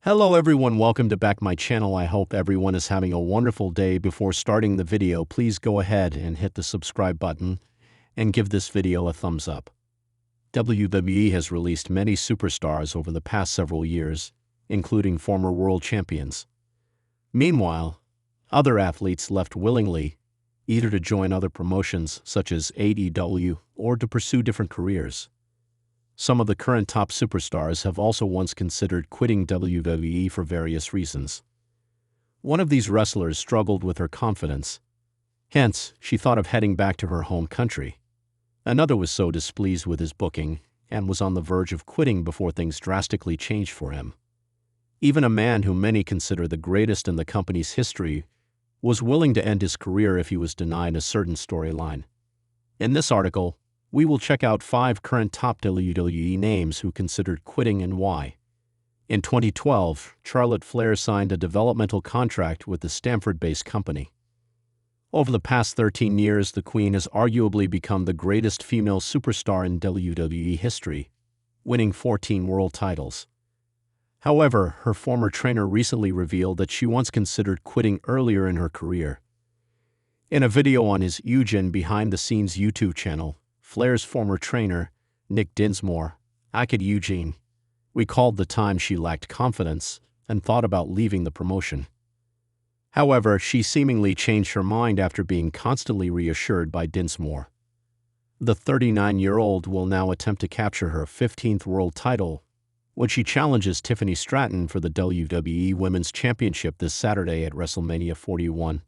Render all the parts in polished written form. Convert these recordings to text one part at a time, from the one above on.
Hello everyone, welcome to back my channel. I hope everyone is having a wonderful day. Before starting the video, please go ahead and hit the subscribe button and give this video a thumbs up. WWE has released many superstars over the past several years, including former world champions. Meanwhile, other athletes left willingly, either to join other promotions such as AEW or to pursue different careers. Some of the current top superstars have also once considered quitting WWE for various reasons. One of these wrestlers struggled with her confidence. Hence, she thought of heading back to her home country. Another was so displeased with his booking and was on the verge of quitting before things drastically changed for him. Even a man whom many consider the greatest in the company's history was willing to end his career if he was denied a certain storyline. In this article, we will check out 5 current top WWE names who considered quitting and why. In 2012, Charlotte Flair signed a developmental contract with the Stamford-based company. Over the past 13 years, the Queen has arguably become the greatest female superstar in WWE history, winning 14 world titles. However, her former trainer recently revealed that she once considered quitting earlier in her career. In a video on his Eugen behind-the-scenes YouTube channel, Flair's former trainer, Nick Dinsmore, acted Eugene, recalled the time she lacked confidence and thought about leaving the promotion. However, she seemingly changed her mind after being constantly reassured by Dinsmore. The 39-year-old will now attempt to capture her 15th world title when she challenges Tiffany Stratton for the WWE Women's Championship this Saturday at WrestleMania 41.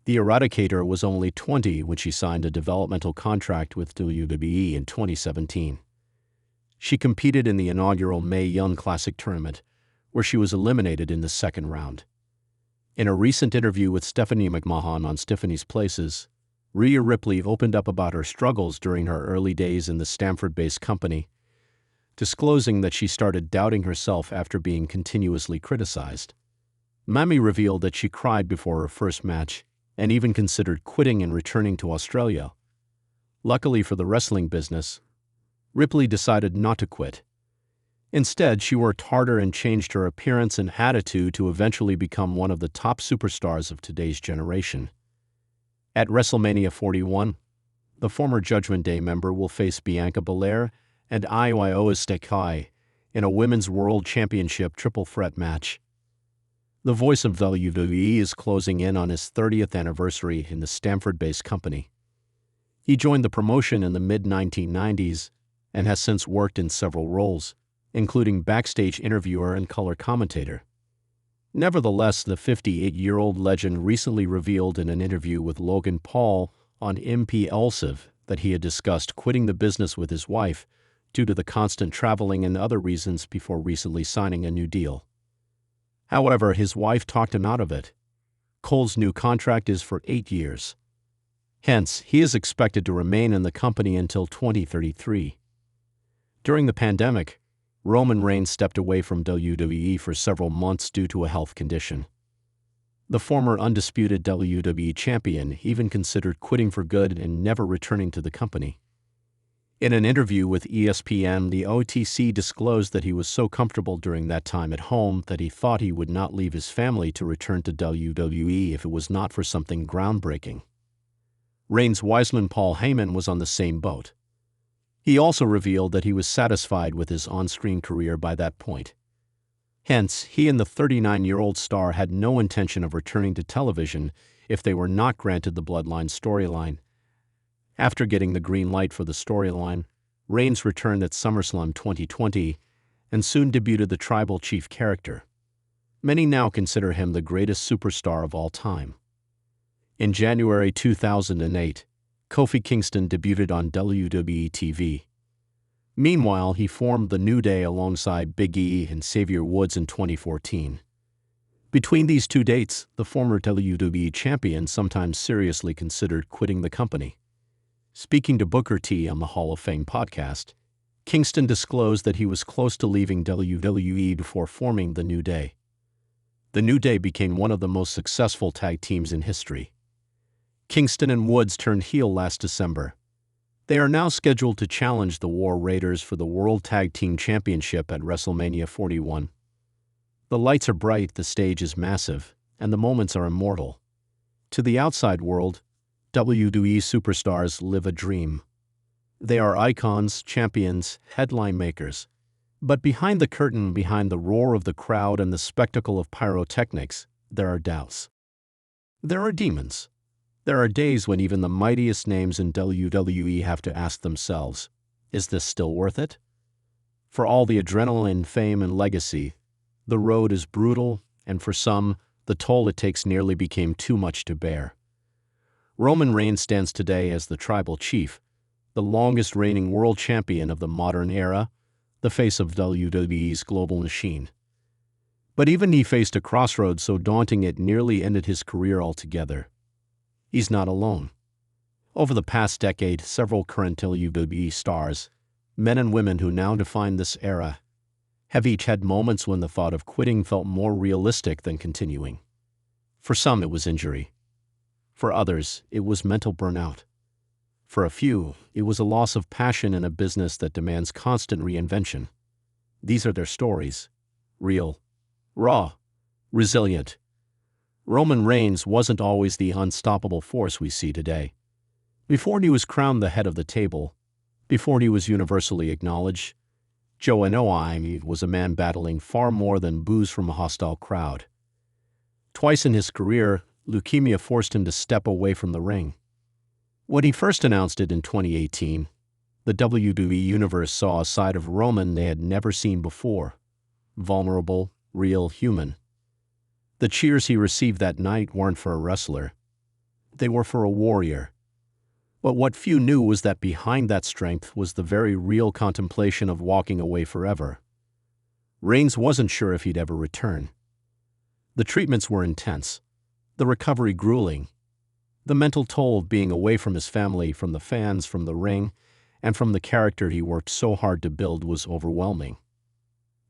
The Eradicator was only 20 when she signed a developmental contract with WWE in 2017. She competed in the inaugural Mae Young Classic tournament, where she was eliminated in the second round. In a recent interview with Stephanie McMahon on Stephanie's Places, Rhea Ripley opened up about her struggles during her early days in the Stamford-based company, disclosing that she started doubting herself after being continuously criticized. Mamie revealed that she cried before her first match and even considered quitting and returning to Australia. Luckily for the wrestling business, Ripley decided not to quit. Instead, she worked harder and changed her appearance and attitude to eventually become one of the top superstars of today's generation. At WrestleMania 41, the former Judgment Day member will face Bianca Belair and Io Shirai in a Women's World Championship triple threat match. The voice of WWE is closing in on his 30th anniversary in the Stamford-based company. He joined the promotion in the mid-1990s and has since worked in several roles, including backstage interviewer and color commentator. Nevertheless, the 58-year-old legend recently revealed in an interview with Logan Paul on MPLSIV that he had discussed quitting the business with his wife due to the constant traveling and other reasons before recently signing a new deal. However, his wife talked him out of it. Cole's new contract is for 8 years. Hence, he is expected to remain in the company until 2033. During the pandemic, Roman Reigns stepped away from WWE for several months due to a health condition. The former undisputed WWE champion even considered quitting for good and never returning to the company. In an interview with ESPN, the OTC disclosed that he was so comfortable during that time at home that he thought he would not leave his family to return to WWE if it was not for something groundbreaking. Reigns' Wiseman Paul Heyman was on the same boat. He also revealed that he was satisfied with his on-screen career by that point. Hence, he and the 39-year-old star had no intention of returning to television if they were not granted the Bloodline storyline. After getting the green light for the storyline, Reigns returned at SummerSlam 2020 and soon debuted the Tribal Chief character. Many now consider him the greatest superstar of all time. In January 2008, Kofi Kingston debuted on WWE TV. Meanwhile, he formed The New Day alongside Big E and Xavier Woods in 2014. Between these two dates, the former WWE champion sometimes seriously considered quitting the company. Speaking to Booker T on the Hall of Fame podcast, Kingston disclosed that he was close to leaving WWE before forming The New Day. The New Day became one of the most successful tag teams in history. Kingston and Woods turned heel last December. They are now scheduled to challenge the War Raiders for the World Tag Team Championship at WrestleMania 41. The lights are bright, the stage is massive, and the moments are immortal. To the outside world, WWE superstars live a dream. They are icons, champions, headline makers. But behind the curtain, behind the roar of the crowd and the spectacle of pyrotechnics, there are doubts. There are demons. There are days when even the mightiest names in WWE have to ask themselves, is this still worth it? For all the adrenaline, fame, and legacy, the road is brutal, and for some, the toll it takes nearly became too much to bear. Roman Reigns stands today as the tribal chief, the longest reigning world champion of the modern era, the face of WWE's global machine. But even he faced a crossroads so daunting it nearly ended his career altogether. He's not alone. Over the past decade, several current WWE stars, men and women who now define this era, have each had moments when the thought of quitting felt more realistic than continuing. For some, it was injury. For others, it was mental burnout. For a few, it was a loss of passion in a business that demands constant reinvention. These are their stories. Real, raw, resilient. Roman Reigns wasn't always the unstoppable force we see today. Before he was crowned the head of the table, before he was universally acknowledged, Joe Anoa'i was a man battling far more than boos from a hostile crowd. Twice in his career, leukemia forced him to step away from the ring. When he first announced it in 2018, the WWE Universe saw a side of Roman they had never seen before. Vulnerable, real, human. The cheers he received that night weren't for a wrestler. They were for a warrior. But what few knew was that behind that strength was the very real contemplation of walking away forever. Reigns wasn't sure if he'd ever return. The treatments were intense, the recovery grueling. The mental toll of being away from his family, from the fans, from the ring, and from the character he worked so hard to build was overwhelming.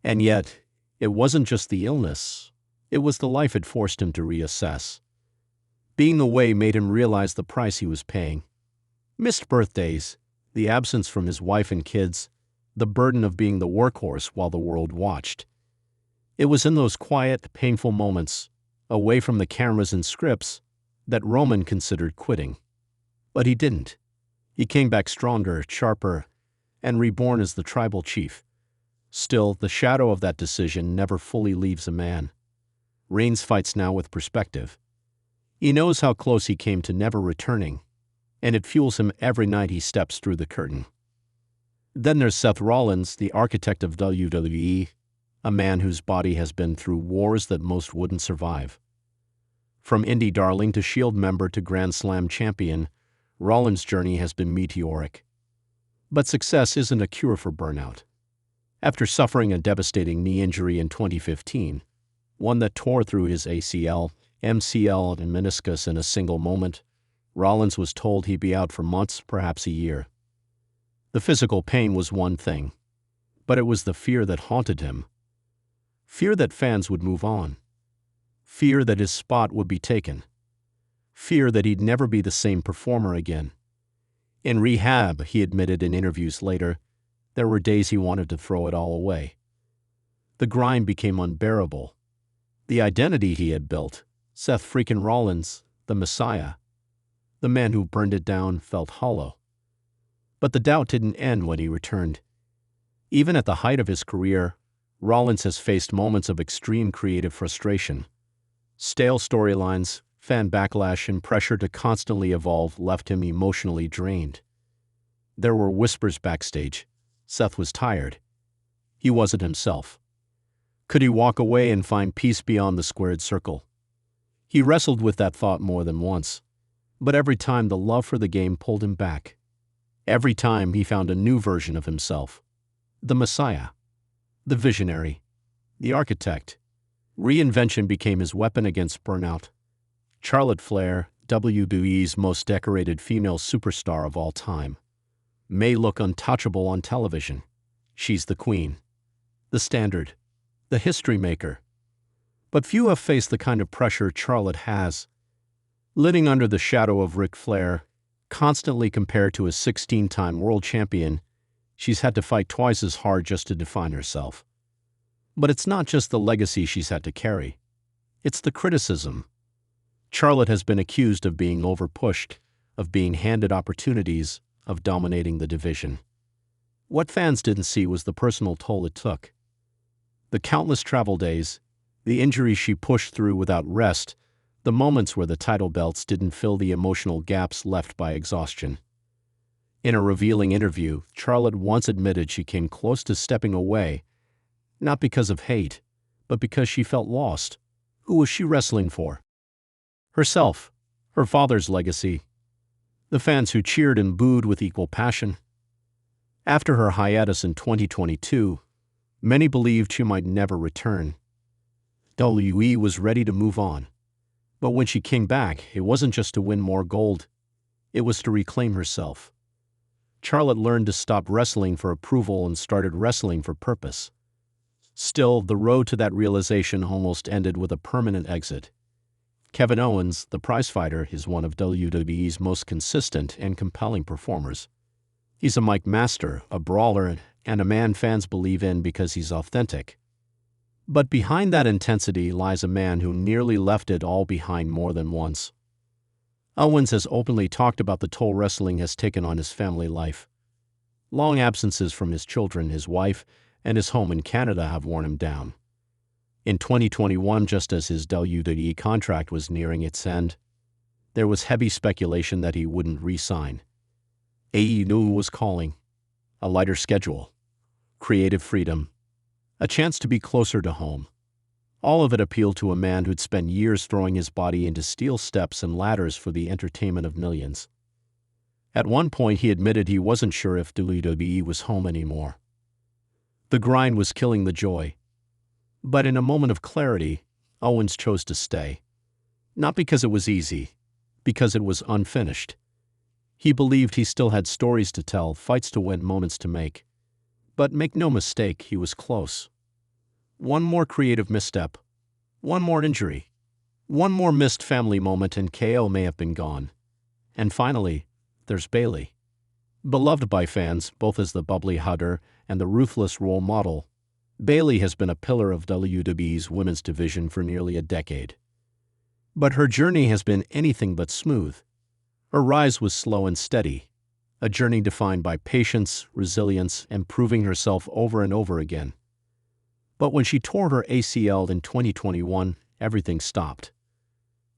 And yet, it wasn't just the illness, it was the life it forced him to reassess. Being away made him realize the price he was paying. Missed birthdays, the absence from his wife and kids, the burden of being the workhorse while the world watched. It was in those quiet, painful moments, away from the cameras and scripts, that Roman considered quitting. But he didn't. He came back stronger, sharper, and reborn as the tribal chief. Still, the shadow of that decision never fully leaves a man. Reigns fights now with perspective. He knows how close he came to never returning, and it fuels him every night he steps through the curtain. Then there's Seth Rollins, the architect of WWE, a man whose body has been through wars that most wouldn't survive. From indie darling to Shield member to Grand Slam champion, Rollins' journey has been meteoric. But success isn't a cure for burnout. After suffering a devastating knee injury in 2015, one that tore through his ACL, MCL, and meniscus in a single moment, Rollins was told he'd be out for months, perhaps a year. The physical pain was one thing, but it was the fear that haunted him. Fear that fans would move on. Fear that his spot would be taken. Fear that he'd never be the same performer again. In rehab, he admitted in interviews later, there were days he wanted to throw it all away. The grind became unbearable. The identity he had built, Seth freaking Rollins, the Messiah, the man who burned it down, felt hollow. But the doubt didn't end when he returned. Even at the height of his career, Rollins has faced moments of extreme creative frustration. Stale storylines, fan backlash, and pressure to constantly evolve left him emotionally drained. There were whispers backstage. Seth was tired. He wasn't himself. Could he walk away and find peace beyond the squared circle? He wrestled with that thought more than once. But every time the love for the game pulled him back. Every time he found a new version of himself. The Messiah. The visionary. The architect. Reinvention became his weapon against burnout. Charlotte Flair, WWE's most decorated female superstar of all time, may look untouchable on television. She's the queen. The standard. The history maker. But few have faced the kind of pressure Charlotte has. Living under the shadow of Ric Flair, constantly compared to a 16-time world champion, she's had to fight twice as hard just to define herself. But it's not just the legacy she's had to carry. It's the criticism. Charlotte has been accused of being overpushed, of being handed opportunities, of dominating the division. What fans didn't see was the personal toll it took. The countless travel days, the injuries she pushed through without rest, the moments where the title belts didn't fill the emotional gaps left by exhaustion. In a revealing interview, Charlotte once admitted she came close to stepping away, not because of hate, but because she felt lost. Who was she wrestling for? Herself, her father's legacy, the fans who cheered and booed with equal passion. After her hiatus in 2022, many believed she might never return. WWE was ready to move on. But when she came back, it wasn't just to win more gold. It was to reclaim herself. Charlotte learned to stop wrestling for approval and started wrestling for purpose. Still, the road to that realization almost ended with a permanent exit. Kevin Owens, the prizefighter, is one of WWE's most consistent and compelling performers. He's a mic master, a brawler, and a man fans believe in because he's authentic. But behind that intensity lies a man who nearly left it all behind more than once. Owens has openly talked about the toll wrestling has taken on his family life. Long absences from his children, his wife, and his home in Canada have worn him down. In 2021, just as his WWE contract was nearing its end, there was heavy speculation that he wouldn't re-sign. AEW was calling. A lighter schedule, creative freedom, a chance to be closer to home. All of it appealed to a man who'd spent years throwing his body into steel steps and ladders for the entertainment of millions. At one point, he admitted he wasn't sure if WWE was home anymore. The grind was killing the joy. But in a moment of clarity, Owens chose to stay. Not because it was easy, because it was unfinished. He believed he still had stories to tell, fights to win, moments to make. But make no mistake, he was close. One more creative misstep, one more injury, one more missed family moment, and KO may have been gone. And finally, there's Bayley. Beloved by fans, both as the bubbly hugger and the ruthless role model, Bayley has been a pillar of WWE's women's division for nearly a decade. But her journey has been anything but smooth. Her rise was slow and steady, a journey defined by patience, resilience, and proving herself over and over again. But when she tore her ACL in 2021, everything stopped.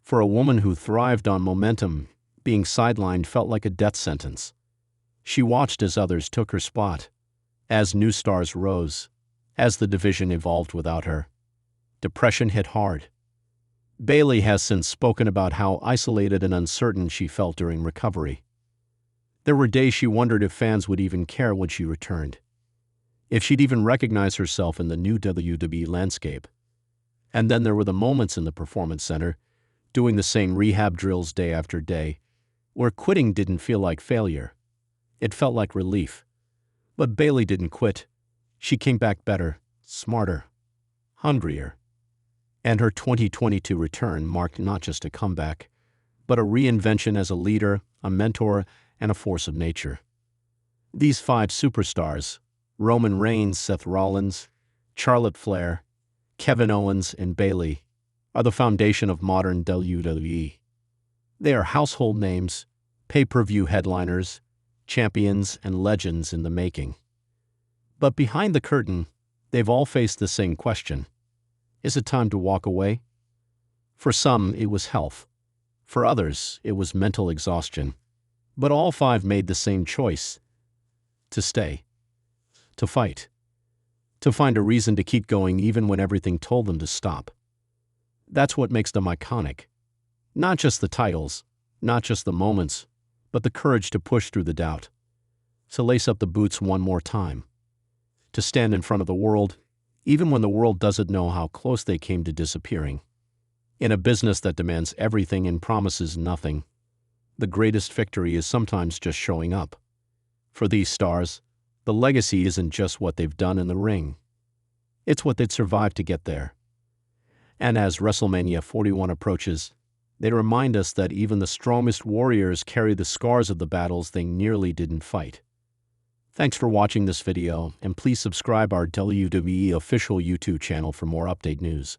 For a woman who thrived on momentum, being sidelined felt like a death sentence. She watched as others took her spot, as new stars rose, as the division evolved without her. Depression hit hard. Bayley has since spoken about how isolated and uncertain she felt during recovery. There were days she wondered if fans would even care when she returned, if she'd even recognize herself in the new WWE landscape. And then there were the moments in the Performance Center, doing the same rehab drills day after day, where quitting didn't feel like failure. It felt like relief. But Bayley didn't quit. She came back better, smarter, hungrier. And her 2022 return marked not just a comeback, but a reinvention as a leader, a mentor, and a force of nature. These 5 superstars, Roman Reigns, Seth Rollins, Charlotte Flair, Kevin Owens, and Bayley, are the foundation of modern WWE. They are household names, pay-per-view headliners, champions, and legends in the making. But behind the curtain, they've all faced the same question. Is it time to walk away? For some, it was health. For others, it was mental exhaustion. But all 5 made the same choice: to stay, to fight, to find a reason to keep going even when everything told them to stop. That's what makes them iconic. Not just the titles, not just the moments, but the courage to push through the doubt, to lace up the boots one more time, to stand in front of the world, even when the world doesn't know how close they came to disappearing. In a business that demands everything and promises nothing, the greatest victory is sometimes just showing up. For these stars, the legacy isn't just what they've done in the ring. It's what they'd survived to get there. And as WrestleMania 41 approaches, they remind us that even the strongest warriors carry the scars of the battles they nearly didn't fight. Thanks for watching this video, and please subscribe our WWE official YouTube channel for more update news.